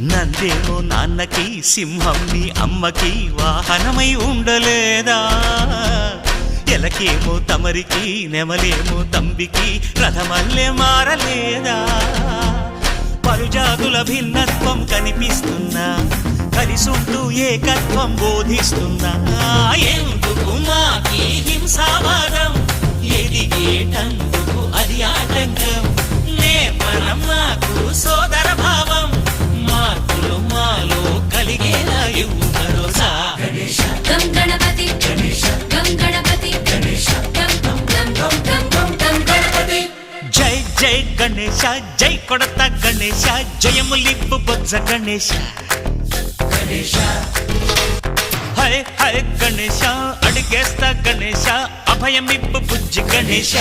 నందేమో నాన్నకి సింహం నీ అమ్మకి వాహనమై ఉండలేదా ఎలకేమో తమరికి నెమలేమో తంబికి రథమల్లే మారలేదా పలుజాతుల భిన్నత్వం కనిపిస్తున్నా కలిసుంటూ ఏకత్వం బోధిస్తున్నా ఎందుకు మాకి హింసావాదం ఎదిగేటందుకు అది ఆటంకం నేపరం నాకు సోదర భావం మార్పులు మాలో కలిగేలా ఇవ్వు భరోసా గం గణపతి గం గణపతి గం గం గం గం గం గం గణపతి జై జై గణేశ జై కొడత గణేశ జయములిప్పు బొజ్జ గణేశ హై హై గణేశ అడిగేస్తా గణేశ అభయమిప్పు బుజ్జి గణేశ